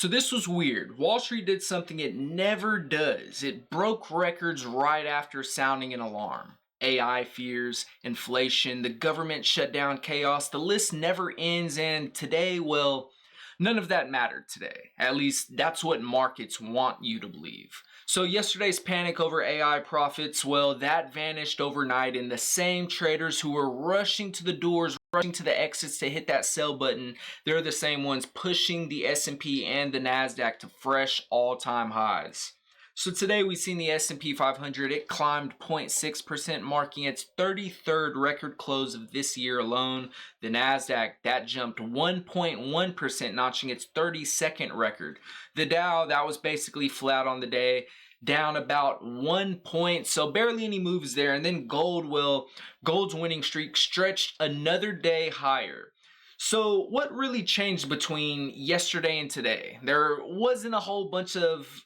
So this was weird. Wall Street did something it never does. It broke records right after sounding an alarm. AI fears, inflation, the government shutdown chaos, the list never ends, and today, well, none of that mattered today. At least that's what markets want you to believe. So yesterday's panic over AI profits, well, that vanished overnight, and the same traders who were rushing to the doors, rushing to the exits to hit that sell button, they're the same ones pushing the S&P and the Nasdaq to fresh all-time highs. So today we've seen the S&P 500, it climbed 0.6%, marking its 33rd record close of this year alone. The Nasdaq, that jumped 1.1%, notching its 32nd record. The Dow, that was basically flat on the day, down about 1 point, so barely any moves there. And then gold, well, gold's winning streak stretched another day higher. So what really changed between yesterday and today? There wasn't a whole bunch of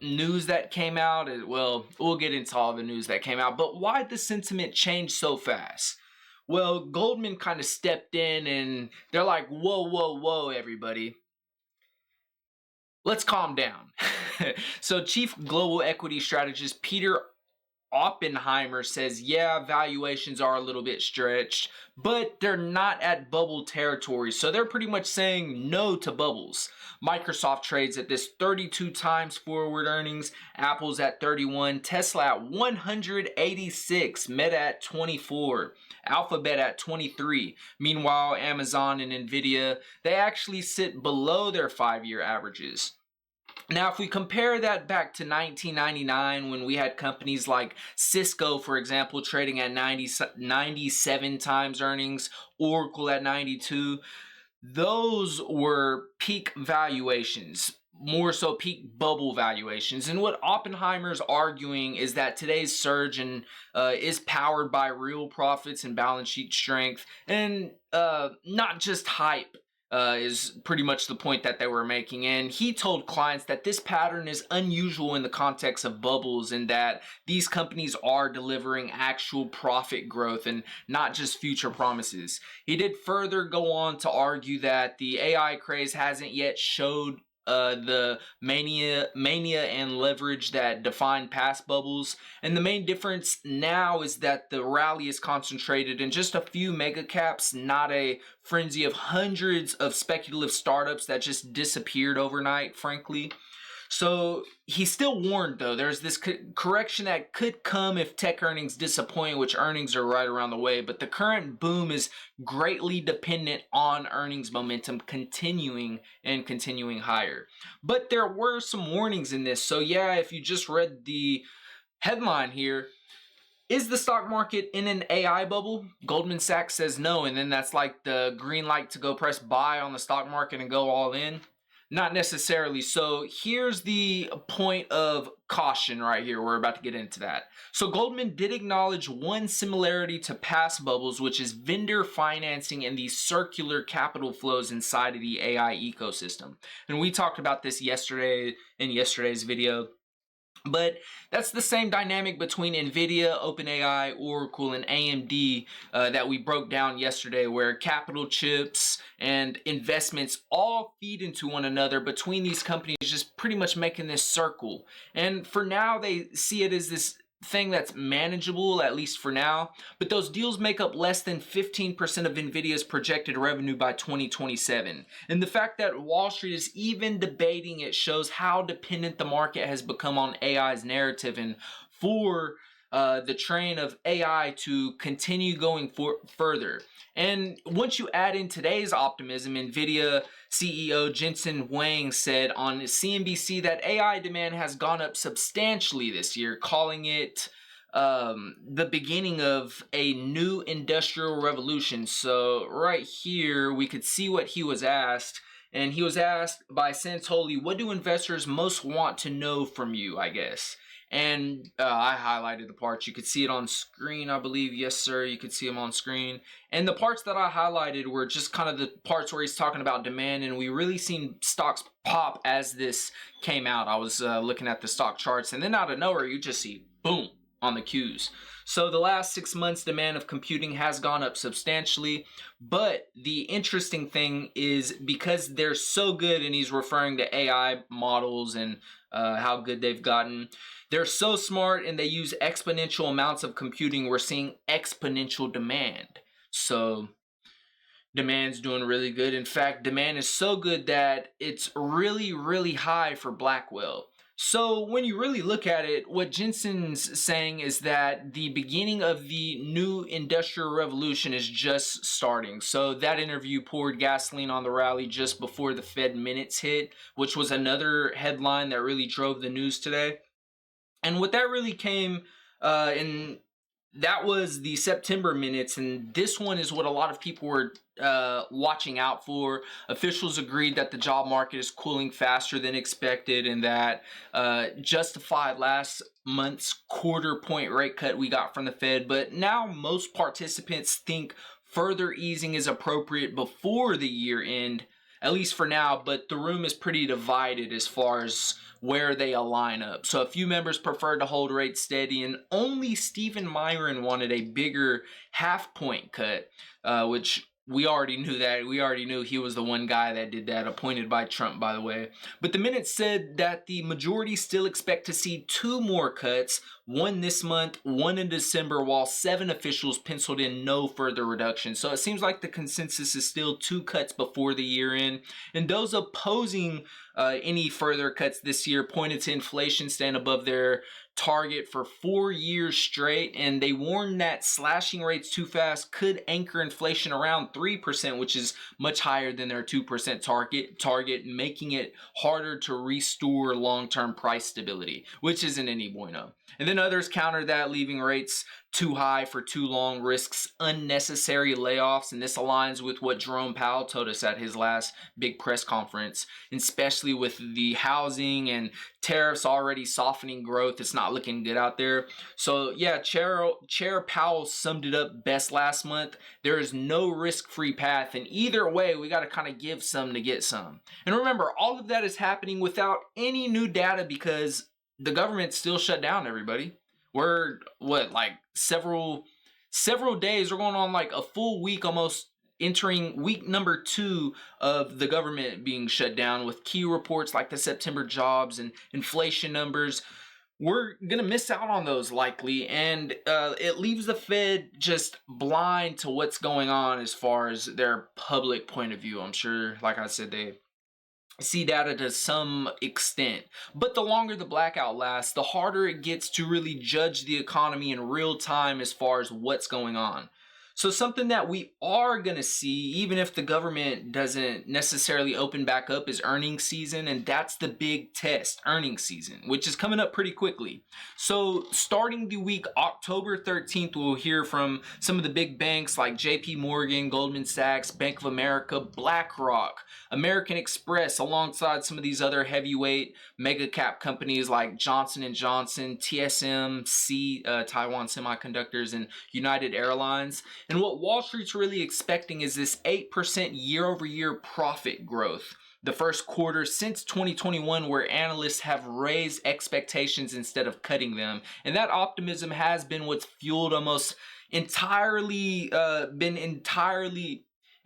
news that came out. Well, we'll get into all the news that came out, but why did the sentiment change so fast? Well, Goldman kind of stepped in and they're like, whoa, everybody. Let's calm down. So chief global equity strategist Peter Oppenheimer says, yeah, valuations are a little bit stretched, but they're not at bubble territory. So they're pretty much saying no to bubbles. Microsoft trades at this 32 times forward earnings, Apple's at 31, Tesla at 186, Meta at 24, Alphabet at 23. Meanwhile, Amazon and Nvidia, they actually sit below their 5-year averages. Now, if we compare that back to 1999, when we had companies like Cisco, for example, trading at 97 times earnings, Oracle at 92, those were peak valuations, more so peak bubble valuations. And what Oppenheimer's arguing is that today's surge is powered by real profits and balance sheet strength, and not just hype. Is pretty much the point that they were making. And he told clients that this pattern is unusual in the context of bubbles, and that these companies are delivering actual profit growth and not just future promises. He did further go on to argue that the AI craze hasn't yet showed the mania and leverage that defined past bubbles, and the main difference now is that the rally is concentrated in just a few mega caps, not a frenzy of hundreds of speculative startups that just disappeared overnight, frankly. So he still warned, though, there's this correction that could come if tech earnings disappoint, which earnings are right around the way, but the current boom is greatly dependent on earnings momentum continuing higher. But there were some warnings in this. So yeah, if you just read the headline here, is the stock market in an AI bubble? Goldman Sachs says no, and then that's like the green light to go press buy on the stock market and go all in. Not necessarily. So here's the point of caution right here. We're about to get into that. So Goldman did acknowledge one similarity to past bubbles, which is vendor financing and the circular capital flows inside of the AI ecosystem. And we talked about this yesterday in yesterday's video. But that's the same dynamic between Nvidia, OpenAI, Oracle, and AMD that we broke down yesterday, where capital chips and investments all feed into one another between these companies, just pretty much making this circle. And for now, they see it as this thing that's manageable, at least for now, but those deals make up less than 15% of Nvidia's projected revenue by 2027. And the fact that Wall Street is even debating it shows how dependent the market has become on AI's narrative, and for the train of AI to continue going further. And once you add in today's optimism, Nvidia CEO Jensen Huang said on CNBC that AI demand has gone up substantially this year, calling it the beginning of a new industrial revolution. So right here, we could see what he was asked. And he was asked by Santoli, what do investors most want to know from you, I guess? And I highlighted the parts. You could see it on screen, I believe. Yes, sir. You could see them on screen. And the parts that I highlighted were just kind of the parts where he's talking about demand. And we really seen stocks pop as this came out. I was looking at the stock charts. And then out of nowhere, you just see boom on the Qs. So the last 6 months, demand of computing has gone up substantially. But the interesting thing is because they're so good, and he's referring to AI models and how good they've gotten. They're so smart and they use exponential amounts of computing. We're seeing exponential demand. So demand's doing really good. In fact, demand is so good that it's really, really high for Blackwell. So when you really look at it, what Jensen's saying is that the beginning of the new industrial revolution is just starting. So that interview poured gasoline on the rally just before the Fed minutes hit, which was another headline that really drove the news today. And what that really came in, that was the September minutes, and this one is what a lot of people were watching out for. Officials agreed that the job market is cooling faster than expected, and that justified last month's quarter point rate cut we got from the Fed. But now most participants think further easing is appropriate before the year end, at least for now, but the room is pretty divided as far as where they align up. So a few members preferred to hold rates steady, and only Stephen Myron wanted a bigger half-point cut, which we already knew that. We already knew he was the one guy that did that, appointed by Trump, by the way. But the minutes said that the majority still expect to see 2 more cuts, one this month, one in December, while 7 officials penciled in no further reduction. So it seems like the consensus is still 2 cuts before the year end. And those opposing any further cuts this year pointed to inflation staying above their target for 4 years straight, and they warned that slashing rates too fast could anchor inflation around 3%, which is much higher than their 2% target, making it harder to restore long-term price stability, which isn't any bueno. And then others countered that leaving rates too high for too long risks unnecessary layoffs, and this aligns with what Jerome Powell told us at his last big press conference, especially with the housing and tariffs already softening growth. It's not looking good out there. So yeah, Chair Powell summed it up best last month. There is no risk-free path, and either way, we got to kind of give some to get some. And remember, all of that is happening without any new data because the government's still shut down, everybody. We're like several days, we're going on like a full week, almost entering week number 2 of the government being shut down, with key reports like the September jobs and inflation numbers. We're gonna miss out on those likely, and it leaves the Fed just blind to what's going on as far as their public point of view. I'm sure, like I said, they see data to some extent, but the longer the blackout lasts, the harder it gets to really judge the economy in real time as far as what's going on. So something that we are going to see, even if the government doesn't necessarily open back up, is earnings season, and that's the big test, earnings season, which is coming up pretty quickly. So starting the week October 13th, we'll hear from some of the big banks like JP Morgan, Goldman Sachs, Bank of America, BlackRock, American Express, alongside some of these other heavyweight mega cap companies like Johnson & Johnson, TSMC, Taiwan Semiconductors, and United Airlines. And what Wall Street's really expecting is this 8% year-over-year profit growth, the first quarter since 2021, where analysts have raised expectations instead of cutting them. And that optimism has been what's fueled almost entirely,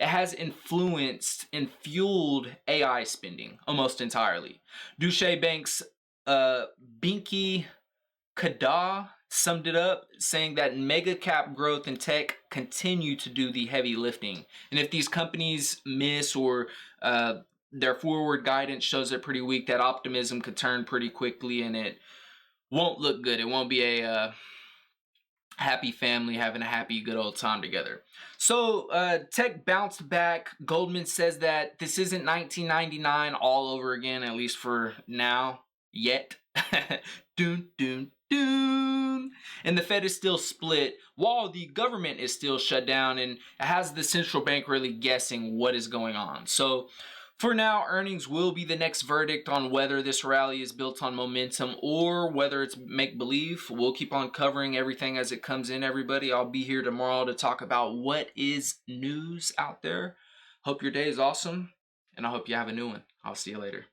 it has influenced and fueled AI spending almost entirely. Deutsche Bank's Binky Kada summed it up, saying that mega cap growth and tech continue to do the heavy lifting. And if these companies miss, or their forward guidance shows it pretty weak, that optimism could turn pretty quickly, and it won't look good. It won't be a happy family having a happy good old time together. So tech bounced back. Goldman says that this isn't 1999 all over again, at least for now, yet. Doon, doon, doon. And the Fed is still split, while the government is still shut down, and has the central bank really guessing what is going on. So for now, earnings will be the next verdict on whether this rally is built on momentum or whether it's make-believe. We'll keep on covering everything as it comes in, everybody. I'll be here tomorrow to talk about what is news out there. Hope your day is awesome, and I hope you have a new one. I'll see you later.